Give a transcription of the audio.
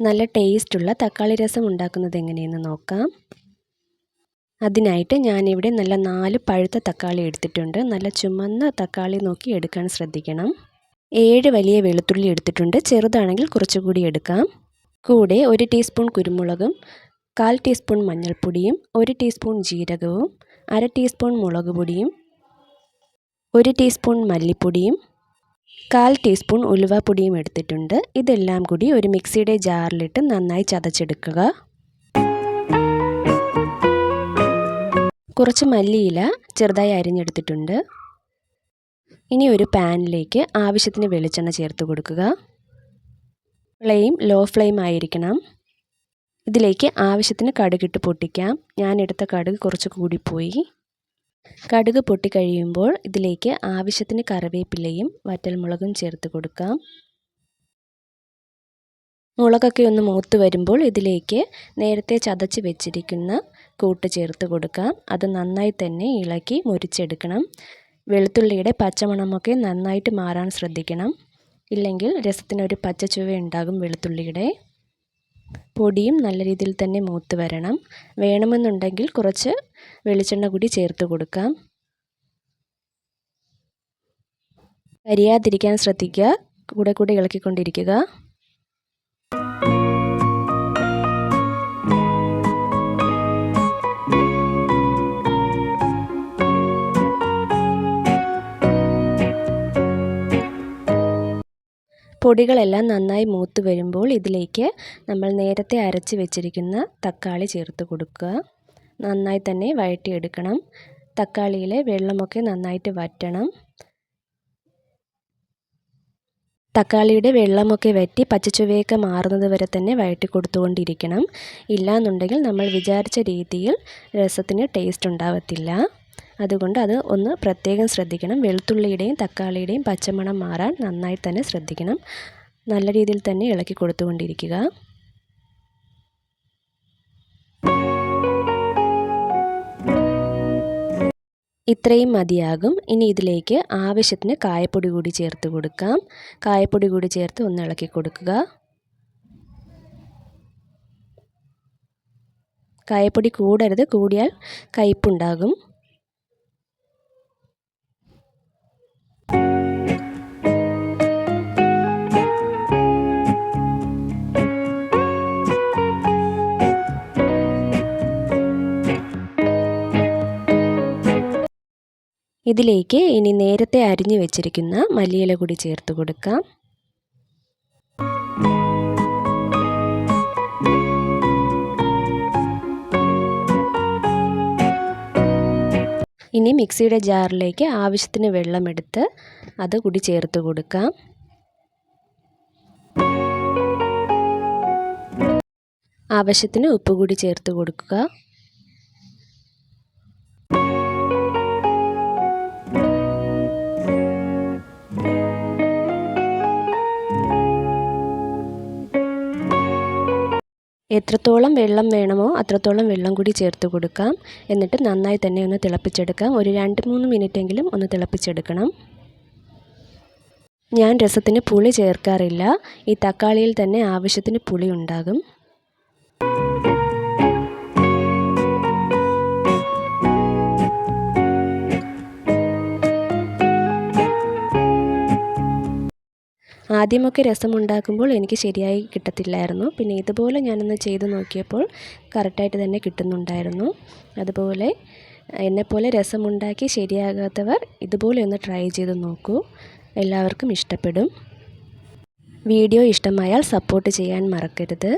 നല്ല ടേസ്റ്റുള്ള തക്കാളി രസം ഉണ്ടാക്കുന്നത് എങ്ങനെയെന്ന് നോക്കാം. അതിനായിട്ട് ഞാനിവിടെ നല്ല 4 പഴുത്ത തക്കാളി എടുത്തിട്ടുണ്ട്. നല്ല ചുമന്ന തക്കാളി നോക്കി എടുക്കാൻ ശ്രദ്ധിക്കണം. 7 വലിയ വെളുത്തുള്ളി എടുത്തിട്ടുണ്ട്. ചെറുതാണെങ്കിൽ കുറച്ചുകൂടി എടുക്കാം. കൂടെ 1 ടീസ്പൂൺ കുരുമുളകും 1/4 ടീസ്പൂൺ മഞ്ഞൾപ്പൊടിയും 1 ടീസ്പൂൺ ജീരകവും 1/2 ടീസ്പൂൺ മുളക് പൊടിയും 1 ടീസ്പൂൺ മല്ലിപ്പൊടിയും 1/4 ടീസ്പൂൺ ഉലുവാപ്പൊടിയും എടുത്തിട്ടുണ്ട്. ഇതെല്ലാം കൂടി ഒരു മിക്സിയുടെ ജാറിലിട്ട് നന്നായി ചതച്ചെടുക്കുക. കുറച്ച് മല്ലിയില ചെറുതായി അരിഞ്ഞെടുത്തിട്ടുണ്ട്. ഇനി ഒരു പാനിലേക്ക് ആവശ്യത്തിന് വെളിച്ചെണ്ണ ചേർത്ത് കൊടുക്കുക. ഫ്ലെയിം ലോ ഫ്ലെയിം ആയിരിക്കണം. ഇതിലേക്ക് ആവശ്യത്തിന് കടുകിട്ട് പൊട്ടിക്കാം. ഞാനെടുത്ത കടുക് കുറച്ച് കൂടിപ്പോയി. കടുക് പൊട്ടിക്കഴിയുമ്പോൾ ഇതിലേക്ക് ആവശ്യത്തിന് കറിവേപ്പിലയും വറ്റൽമുളകും ചേർത്ത് കൊടുക്കാം. മുളകൊക്കെ ഒന്ന് മൂത്ത് വരുമ്പോൾ ഇതിലേക്ക് നേരത്തെ ചതച്ച് വെച്ചിരിക്കുന്ന കൂട്ട് ചേർത്ത് കൊടുക്കാം. അത് നന്നായി തന്നെ ഇളക്കി മുരിച്ചെടുക്കണം. വെളുത്തുള്ളിയുടെ പച്ചമണമൊക്കെ നന്നായിട്ട് മാറാൻ ശ്രദ്ധിക്കണം. ഇല്ലെങ്കിൽ രസത്തിനൊരു പച്ച ചുവയുണ്ടാകും വെളുത്തുള്ളിയുടെ. പൊടിയും നല്ല രീതിയിൽ തന്നെ മൂത്ത് വരണം. വേണമെന്നുണ്ടെങ്കിൽ കുറച്ച് വെളിച്ചെണ്ണ കൂടി ചേർത്ത് കൊടുക്കാം. കരിയാതിരിക്കാൻ ശ്രദ്ധിക്കുക. കൂടെ ഇളക്കിക്കൊണ്ടിരിക്കുക. പൊടികളെല്ലാം നന്നായി മൂത്ത് വരുമ്പോൾ ഇതിലേക്ക് നമ്മൾ നേരത്തെ അരച്ച് വെച്ചിരിക്കുന്ന തക്കാളി ചേർത്ത് കൊടുക്കുക. നന്നായി തന്നെ വഴറ്റിയെടുക്കണം. തക്കാളിയിലെ വെള്ളമൊക്കെ നന്നായിട്ട് വറ്റണം. തക്കാളിയുടെ വെള്ളമൊക്കെ വറ്റി പച്ചച്ചുവയൊക്കെ മാറുന്നത് വരെ തന്നെ വഴറ്റി കൊടുത്തുകൊണ്ടിരിക്കണം. ഇല്ലാന്നുണ്ടെങ്കിൽ നമ്മൾ വിചാരിച്ച രീതിയിൽ രസത്തിന് ടേസ്റ്റ് ഉണ്ടാവത്തില്ല. അതുകൊണ്ട് അത് ഒന്ന് പ്രത്യേകം ശ്രദ്ധിക്കണം. വെളുത്തുള്ളിയുടെയും തക്കാളിയുടെയും പച്ചമണം മാറാൻ നന്നായി തന്നെ ശ്രദ്ധിക്കണം. നല്ല രീതിയിൽ തന്നെ ഇളക്കി കൊടുത്തുകൊണ്ടിരിക്കുക. ഇത്രയും മതിയാകും. ഇനി ഇതിലേക്ക് ആവശ്യത്തിന് കായപ്പൊടി കൂടി ചേർത്ത് കൊടുക്കാം. കായപ്പൊടി കൂടി ചേർത്ത് ഒന്ന് ഇളക്കി കൊടുക്കുക. കായപ്പൊടി കൂടരുത്. കൂടിയാൽ കയ്പ്പുണ്ടാകും. ഇതിലേക്ക് ഇനി നേരത്തെ അരിഞ്ഞു വെച്ചിരിക്കുന്ന മല്ലിയില കൂടി ചേർത്ത് കൊടുക്കാം. ഇനി മിക്സിയുടെ ജാറിലേക്ക് ആവശ്യത്തിന് വെള്ളമെടുത്ത് അത് കൂടി ചേർത്ത് കൊടുക്കാം. ആവശ്യത്തിന് ഉപ്പ് കൂടി ചേർത്ത് കൊടുക്കുക. എത്രത്തോളം വെള്ളം വേണമോ അത്രത്തോളം വെള്ളം കൂടി ചേർത്ത് കൊടുക്കാം. എന്നിട്ട് നന്നായി തന്നെ ഒന്ന് തിളപ്പിച്ചെടുക്കാം. ഒരു 2-3 മിനിറ്റെങ്കിലും ഒന്ന് തിളപ്പിച്ചെടുക്കണം. ഞാൻ രസത്തിന് പുളി ചേർക്കാറില്ല. ഈ തക്കാളിയിൽ തന്നെ ആവശ്യത്തിന് പുളി ഉണ്ടാകും. ആദ്യമൊക്കെ രസമുണ്ടാക്കുമ്പോൾ എനിക്ക് ശരിയായി കിട്ടത്തില്ലായിരുന്നു. പിന്നെ ഇതുപോലെ ഞാനൊന്ന് ചെയ്ത് നോക്കിയപ്പോൾ കറക്റ്റായിട്ട് തന്നെ കിട്ടുന്നുണ്ടായിരുന്നു. അതുപോലെ എന്നെപ്പോലെ രസമുണ്ടാക്കി ശരിയാകാത്തവർ ഇതുപോലെ ഒന്ന് ട്രൈ ചെയ്ത് നോക്കൂ. എല്ലാവർക്കും ഇഷ്ടപ്പെടും. വീഡിയോ ഇഷ്ടമായാൽ സപ്പോർട്ട് ചെയ്യാൻ മറക്കരുത്.